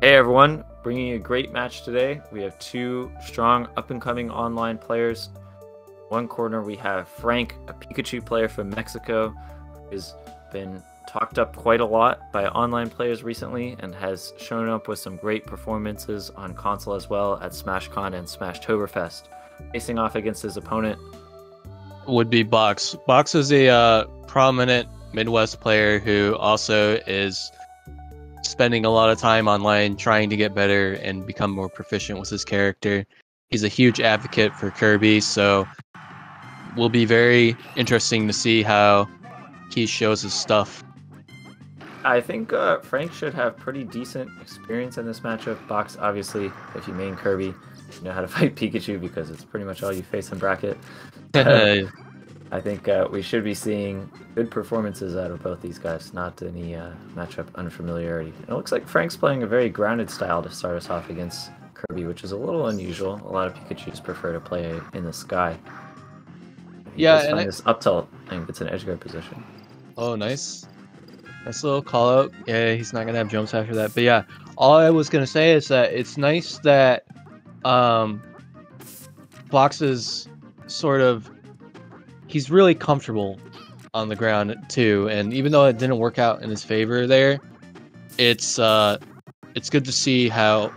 Hey everyone, bringing you a great match today. We have two strong up-and-coming online players. One corner we have Frank, a Pikachu player from Mexico, who has been talked up quite a lot by online players recently and has shown up with some great performances on console as well at SmashCon and Smashtoberfest. Facing off against his opponent would be Box. Box is a prominent Midwest player who also is spending a lot of time online trying to get better and become more proficient with his character. He's a huge advocate for Kirby, so will be very interesting to see how he shows his stuff. I think Frank should have pretty decent experience in this matchup. Box, obviously, if you main Kirby, you know how to fight Pikachu because it's pretty much all you face in bracket. I think we should be seeing good performances out of both these guys, not any matchup unfamiliarity. And it looks like Frank's playing a very grounded style to start us off against Kirby, which is a little unusual. A lot of Pikachus prefer to play in the sky. Yeah, and this up tilt and gets an edge guard position. Oh, nice. Nice little call out. Yeah, he's not gonna have jumps after that. But yeah, all I was gonna say is that it's nice that Box is sort of he's really comfortable on the ground too, and even though it didn't work out in his favor there, it's good to see how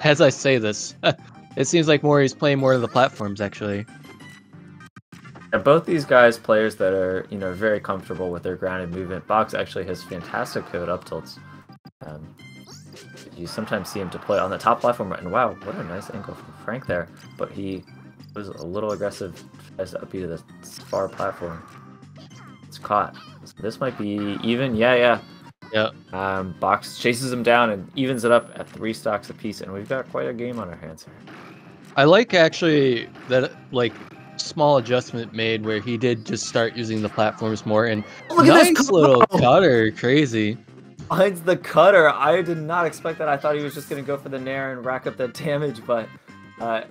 as I say this, it seems like he's playing more of the platforms actually. Yeah, both these guys, players that are very comfortable with their grounded movement. Box actually has fantastic pivot up tilts. You sometimes see him deploy on the top platform, and wow, what a nice angle from Frank there. But he was a little aggressive, tries to up to the far platform. It's caught. So this might be even. Yeah. Box chases him down and evens it up at 3 stocks apiece, and we've got quite a game on our hands here. I like actually that small adjustment made where he did just start using the platforms more, and nice little cutter, crazy. Finds the cutter. I did not expect that. I thought he was just going to go for the nair and rack up that damage, but it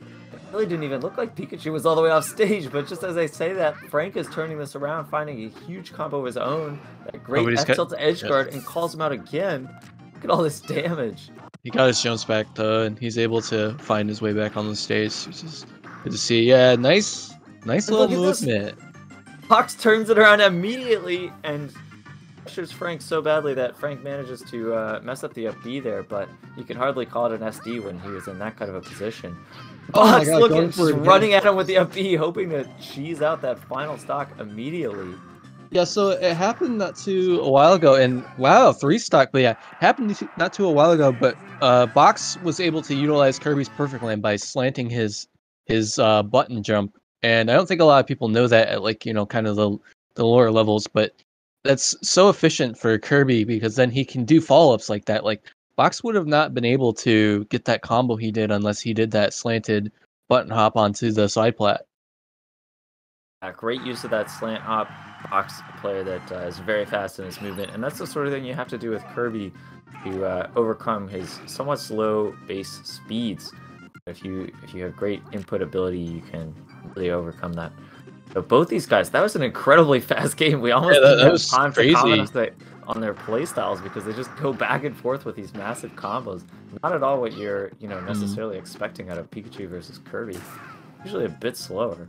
really didn't even look like Pikachu was all the way off stage. But just as I say that, Frank is turning this around, finding a huge combo of his own, that great F-tilt to edge guard, and calls him out again. Look at all this damage. He got his jumps back though, and he's able to find his way back on the stage, which is good to see. Yeah, nice little movement. Box turns it around immediately and pressures Frank so badly that Frank manages to mess up the up B there, but you can hardly call it an SD when he was in that kind of a position. Box running at him with the up B, hoping to cheese out that final stock immediately. Yeah, so it happened not too a while ago, and wow, 3 stock, but yeah, happened not too a while ago, but Box was able to utilize Kirby's perfect land by slanting his button jump, and I don't think a lot of people know that at kind of the lower levels, but that's so efficient for Kirby because then he can do follow-ups like that. Like Box would have not been able to get that combo he did unless he did that slanted button hop onto the side plat. Great use of that slant hop. Box, a player that is very fast in his movement, and that's the sort of thing you have to do with Kirby to overcome his somewhat slow base speeds. If you have great input ability, you can really overcome that. So both these guys, that was an incredibly fast game. We almost didn't have time to comment on their playstyles because they just go back and forth with these massive combos. Not at all what you're necessarily expecting out of Pikachu versus Kirby. Usually a bit slower.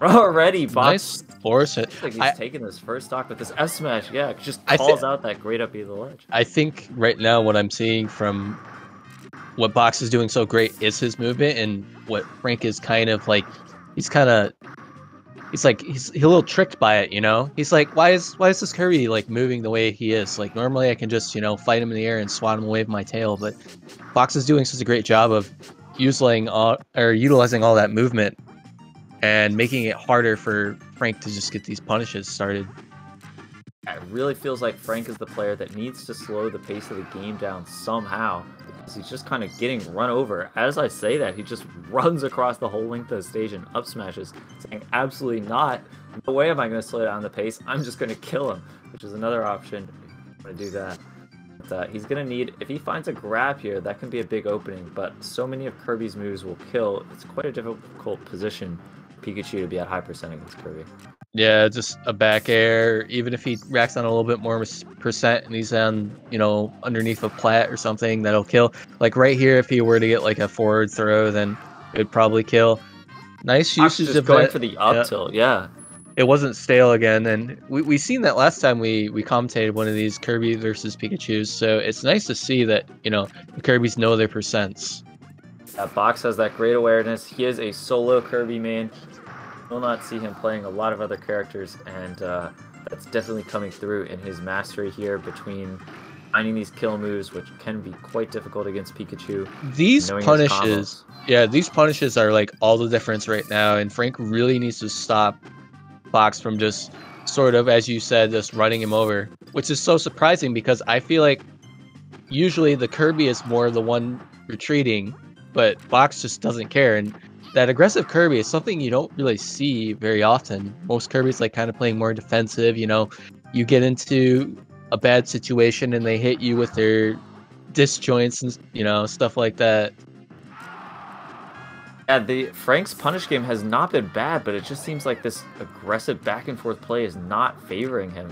Already, Box. Nice force it. Looks like he's taking this first stock with this S smash. Yeah, it just calls out that great up B to the ledge. I think right now what I'm seeing from what Box is doing so great is his movement, and what Frank is kind of like, he's a little tricked by it, He's like, why is this Kirby like moving the way he is? Like normally I can just fight him in the air and swat him away with my tail, but Box is doing such a great job of utilizing all that movement and making it harder for Frank to just get these punishes started. It really feels like Frank is the player that needs to slow the pace of the game down somehow, because he's just kind of getting run over. As I say that, he just runs across the whole length of the stage and up smashes, saying absolutely not. No way am I going to slow down the pace. I'm just going to kill him, which is another option if you want to do that. But, he's going to need, if he finds a grab here, that can be a big opening, but so many of Kirby's moves will kill. It's quite a difficult position for Pikachu to be at high percent against Kirby. Yeah, just a back air. Even if he racks on a little bit more percent and he's on, underneath a plat or something, that'll kill. Like right here, if he were to get like a forward throw, then it would probably kill. Nice Fox usage just of going that. for the up tilt, yeah. It wasn't stale again, and we seen that last time we commentated one of these Kirby versus Pikachu's. So it's nice to see that the Kirbys know their percents. Box has that great awareness. He is a solo Kirby main. Will not see him playing a lot of other characters, and that's definitely coming through in his mastery here between finding these kill moves, which can be quite difficult against Pikachu. These punishes, these punishes are like all the difference right now, and Frank really needs to stop Box from just sort of, as you said, just running him over, which is so surprising because I feel like usually the Kirby is more the one retreating, but Box just doesn't care. And that aggressive Kirby is something you don't really see very often. Most Kirby's like kind of playing more defensive. You get into a bad situation and they hit you with their disjoints and stuff like that. Yeah, the Frank's punish game has not been bad, but it just seems like this aggressive back and forth play is not favoring him.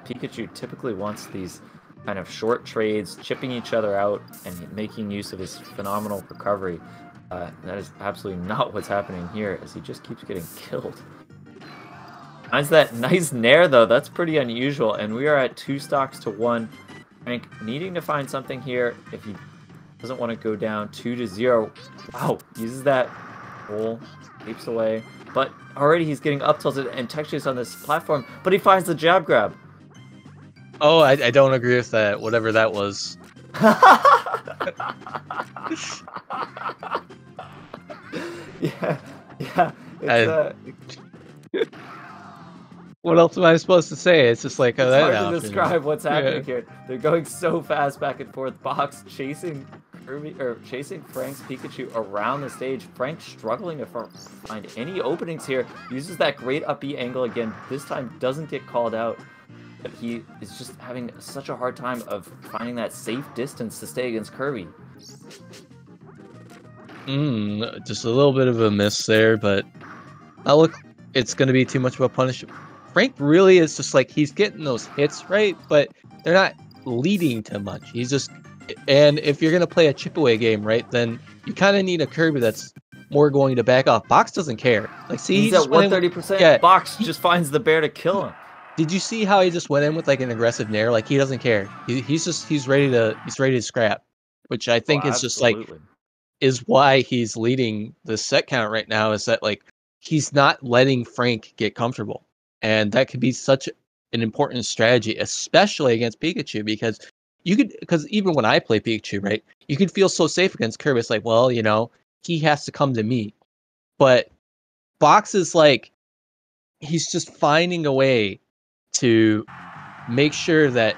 Pikachu typically wants these kind of short trades, chipping each other out and making use of his phenomenal recovery. That is absolutely not what's happening here, as he just keeps getting killed. Finds that nice nair, though. That's pretty unusual, and we are at 2 stocks to 1. Frank needing to find something here if he doesn't want to go down 2-0. Wow, uses that roll, leaps away, but already he's getting up tilted and tech chase on this platform, but he finds the jab grab. Oh, I don't agree with that, whatever that was. yeah. What else am I supposed to say? It's just like it's hard to describe what's happening here. They're going so fast back and forth. Box chasing Frank's Pikachu around the stage. Frank struggling to find any openings here. Uses that great up B angle again. This time doesn't get called out. But he is just having such a hard time of finding that safe distance to stay against Kirby. Just a little bit of a miss there, but it's going to be too much of a punish. Frank really is just like, he's getting those hits right, but they're not leading to much. And if you're going to play a chip away game, right, then you kind of need a Kirby that's more going to back off. Box doesn't care. Like, see, he's at 130%. Yeah, Box just finds the bear to kill him. Did you see how he just went in with like an aggressive nair? Like, he doesn't care. He's ready to scrap, which I think is just like is why he's leading the set count right now. Is that like he's not letting Frank get comfortable, and that could be such an important strategy, especially against Pikachu, because even when I play Pikachu, right, you can feel so safe against Kirby. It's like, well, he has to come to me, but Box is like he's just finding a way to make sure that,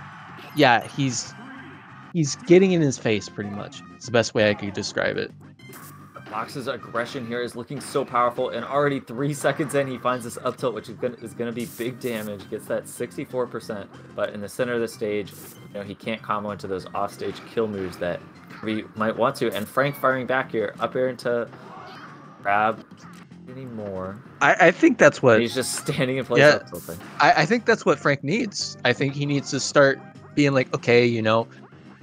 yeah, he's getting in his face pretty much. It's the best way I could describe it. Box's aggression here is looking so powerful, and already 3 seconds in, he finds this up tilt, which is going to be big damage. Gets that 64%, but in the center of the stage, he can't combo into those off-stage kill moves that we might want to. And Frank firing back here, up air into grab. Anymore. I think that's what he's just standing in place. Yeah, I think that's what Frank needs. I think he needs to start being like, okay,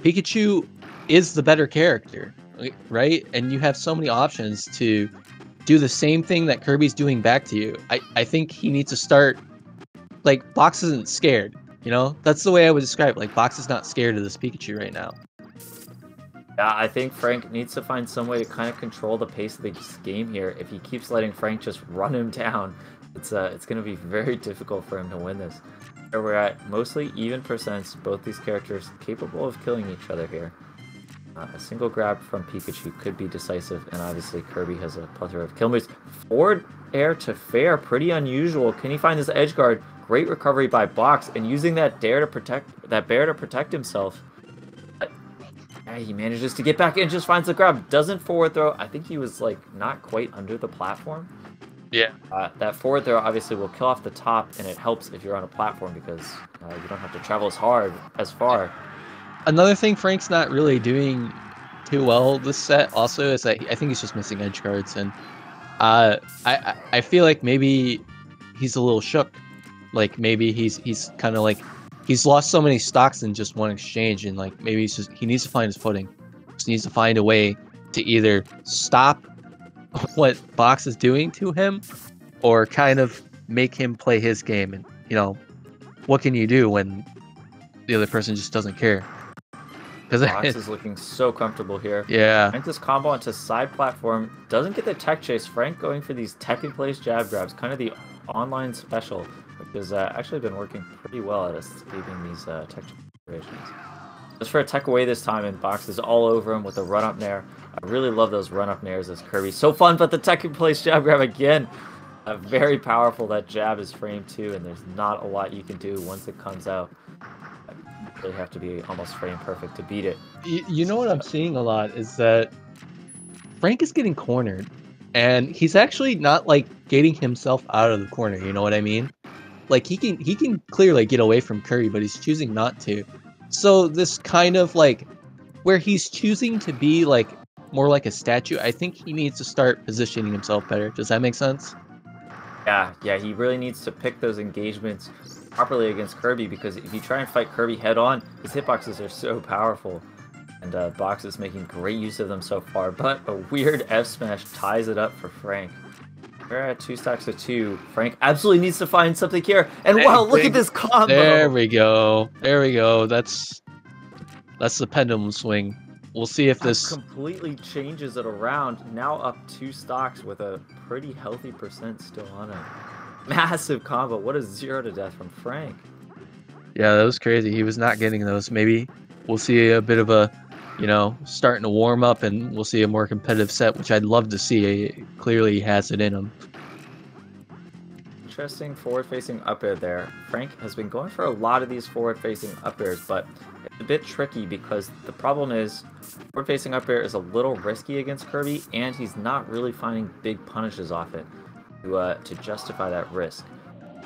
Pikachu is the better character, right? And you have so many options to do the same thing that Kirby's doing back to you. I think he needs to start, like, Box isn't scared, That's the way I would describe it. Like, Box is not scared of this Pikachu right now. Yeah, I think Frank needs to find some way to kind of control the pace of this game here. If he keeps letting Frank just run him down, it's going to be very difficult for him to win this. Here we're at mostly even percents. Both these characters capable of killing each other here. A single grab from Pikachu could be decisive, and obviously Kirby has a plethora of kill moves. Forward air to fair, pretty unusual. Can he find this edge guard? Great recovery by Box, and using that bear to protect himself. He manages to get back and just finds the grab. Doesn't forward throw. I think he was like not quite under the platform. Yeah. That forward throw obviously will kill off the top, and it helps if you're on a platform because you don't have to travel as far. Another thing Frank's not really doing too well this set also is that I think he's just missing edge guards, and I feel like maybe he's a little shook. Like maybe he's kind of like he's lost so many stocks in just one exchange, and like maybe he needs to find his footing. Just needs to find a way to either stop what Box is doing to him, or kind of make him play his game. And what can you do when the other person just doesn't care? Because Box is looking so comfortable here. Yeah. Frank this combo onto side platform, doesn't get the tech chase. Frank going for these tech in place jab grabs, kind of the online special, which has actually been working pretty well at escaping these tech situations. Just for a tech away this time, and Box is all over him with a run up nair. I really love those run up nairs as Kirby. So fun, but the tech in place jab grab again. Very powerful. That jab is frame 2, and there's not a lot you can do once it comes out. You really have to be almost frame perfect to beat it. You know what I'm seeing a lot is that Frank is getting cornered, and he's actually not like getting himself out of the corner. You know what I mean? Like he can clearly get away from Kirby, but he's choosing not to. So this kind of like where he's choosing to be like more like a statue, I think he needs to start positioning himself better. Does that make sense? Yeah, he really needs to pick those engagements properly against Kirby, because if you try and fight Kirby head on, his hitboxes are so powerful. And Box is making great use of them so far, but a weird F smash ties it up for Frank. We're at 2 stocks to 2. Frank absolutely needs to find something here. And wow, look at this combo! There we go. There we go. That's the pendulum swing. We'll see if this completely changes it around. Now up 2 stocks with a pretty healthy percent still on it. Massive combo. What a 0 to death from Frank. Yeah, that was crazy. He was not getting those. Maybe we'll see a bit of a, starting to warm up, and we'll see a more competitive set, which I'd love to see. Clearly, he has it in him. Interesting forward-facing up air there. Frank has been going for a lot of these forward-facing up airs, but it's a bit tricky because the problem is forward-facing up air is a little risky against Kirby, and he's not really finding big punishes off it to justify that risk.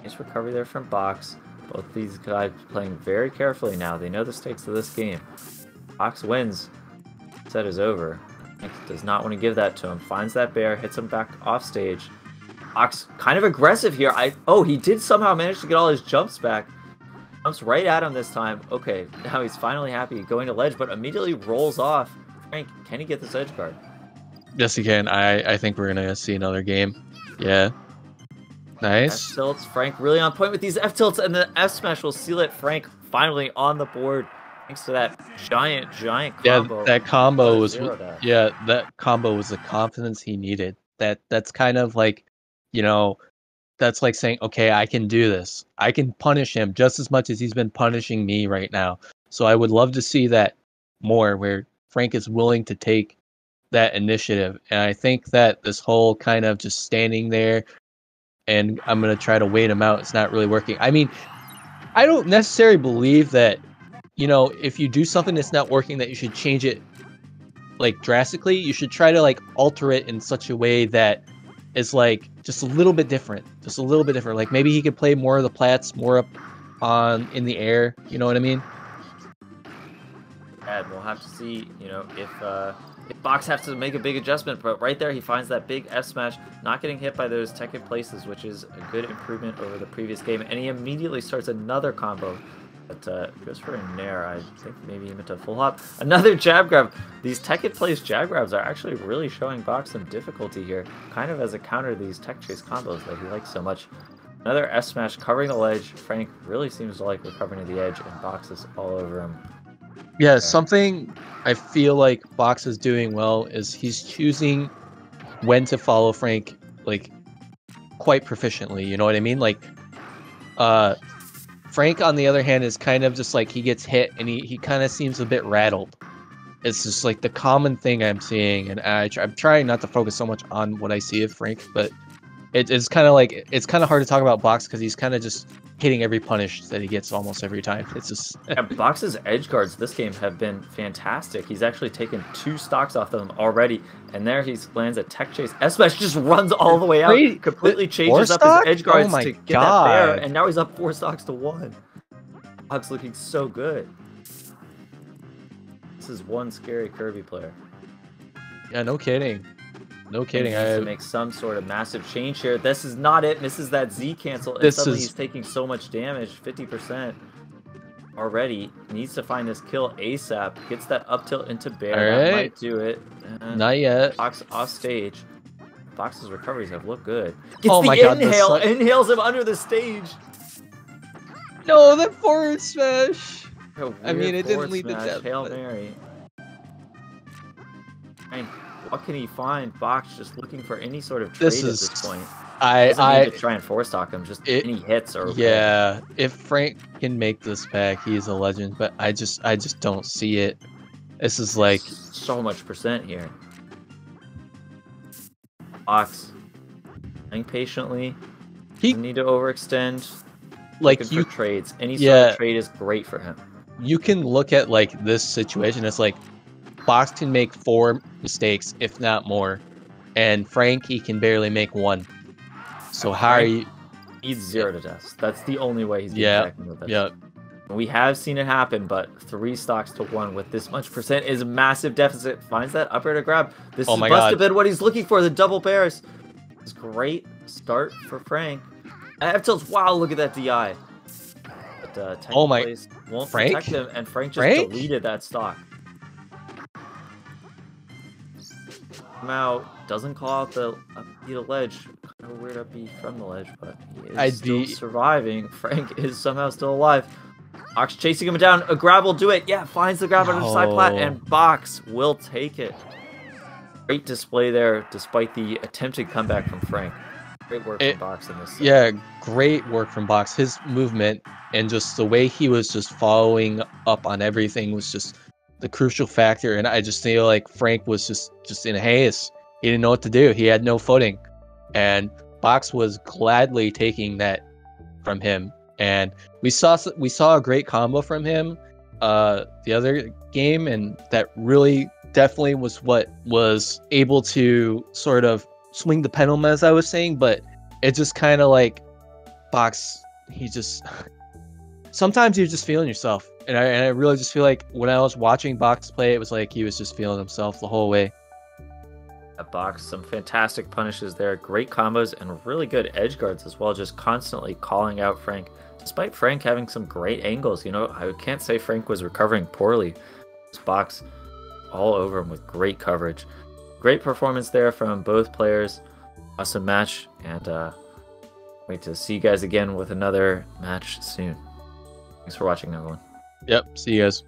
Nice recovery there from Box. Both these guys playing very carefully now. They know the stakes of this game. Box wins. Set is over. Frank does not want to give that to him. Finds that bear, hits him back off stage. Box kind of aggressive here. Oh, he did somehow manage to get all his jumps back. Jumps right at him this time. Okay, now he's finally happy going to ledge, but immediately rolls off. Frank, can he get this edge guard? Yes, he can. I think we're gonna see another game. Yeah. Nice. F tilts. Frank really on point with these F tilts, and the F smash will seal it. Frank finally on the board thanks to that giant combo. Yeah, that combo was that combo was the confidence he needed. That's kind of like, that's like saying, okay, I can do this. I can punish him just as much as he's been punishing me right now. So I would love to see that more, where Frank is willing to take that initiative. And I think that this whole kind of just standing there and I'm going to try to wait him out, it's not really working. I mean, I don't necessarily believe that, if you do something that's not working, that you should change it like drastically. You should try to like alter it in such a way that is like just a little bit different. Like maybe he could play more of the plats, more up in the air. You know what I mean? And we'll have to see, if Box has to make a big adjustment, but right there he finds that big F smash, not getting hit by those tech in places, which is a good improvement over the previous game, and he immediately starts another combo. But goes for a nair. I think maybe he meant a full hop. Another jab grab. These tech in place jab grabs are actually really showing Box some difficulty here, kind of as a counter to these tech chase combos that he likes so much. Another F smash covering the ledge. Frank really seems to like recovering to the edge, and Box is all over him. Yeah, something I feel like Box is doing well is he's choosing when to follow Frank like quite proficiently. You know what I mean? Like, Frank, on the other hand, is kind of just like he gets hit and he kind of seems a bit rattled. It's just like the common thing I'm seeing, and I'm trying not to focus so much on what I see of Frank, but it's kind of like it's kind of hard to talk about Box because he's kind of just hitting every punish that he gets almost every time. It's just Box's edge guards this game have been fantastic. He's actually taken 2 stocks off them already, and there he lands a tech chase. S-Smash just runs all the way out, completely changes up his edge guards to get that bear, and now he's up 4 stocks to 1. Box looking so good. This is one scary Kirby player. Yeah, no kidding. No kidding. He needs to make some sort of massive change here. This is not it. Misses that Z cancel, and suddenly he's taking so much damage. 50% already. Needs to find this kill ASAP. Gets that up tilt into Bear. That might do it. Not yet. Box off stage. Box's recoveries have looked good. Gets oh my god! Inhale. Inhales him under the stage. No, that forward smash. I mean, it didn't lead to death. Hail Mary. What can he find? Box just looking for any sort of trade at this point. I need to try and force stock him. Just any hits or yeah. If Frank can make this back, he's a legend. But I just don't see it. This is like so much percent here. Box playing patiently. He doesn't need to overextend. Like looking for trades. Any sort of trade is great for him. You can look at like this situation. It's like Box can make 4 mistakes, if not more, and Frank he can barely make 1. So how are you? Needs 0 to deaths. That's the only way he's getting with this. Yeah. We have seen it happen, but 3 stocks to 1 with this much percent is a massive deficit. Finds that up air to grab. This is must have been what he's looking for. The double bears. It's great start for Frank. F tilts. Wow, look at that DI. But won't protect him, and Frank just deleted that stock. Somehow doesn't call out the ledge. Kind of weird up B from the ledge, but he is still surviving. Frank is somehow still alive. Box chasing him down. A grab will do it. Yeah, finds the grab under the side plat, and Box will take it. Great display there, despite the attempted comeback from Frank. Great work from Box in this set. Yeah, great work from Box. His movement and just the way he was just following up on everything was just the crucial factor. And I just feel like Frank was just in a haze. He didn't know what to do. He had no footing. And Box was gladly taking that from him. And we saw a great combo from him the other game, and that really definitely was what was able to sort of swing the pendulum, as I was saying. But it just kind of like Box, he just sometimes you're just feeling yourself, and I really just feel like when I was watching Box play, it was like he was just feeling himself the whole way. At Box, some fantastic punishes there, great combos, and really good edge guards as well, just constantly calling out Frank. Despite Frank having some great angles, you know, I can't say Frank was recovering poorly. This Box all over him with great coverage. Great performance there from both players. Awesome match, and wait to see you guys again with another match soon. Thanks for watching, everyone. Yep, see you guys.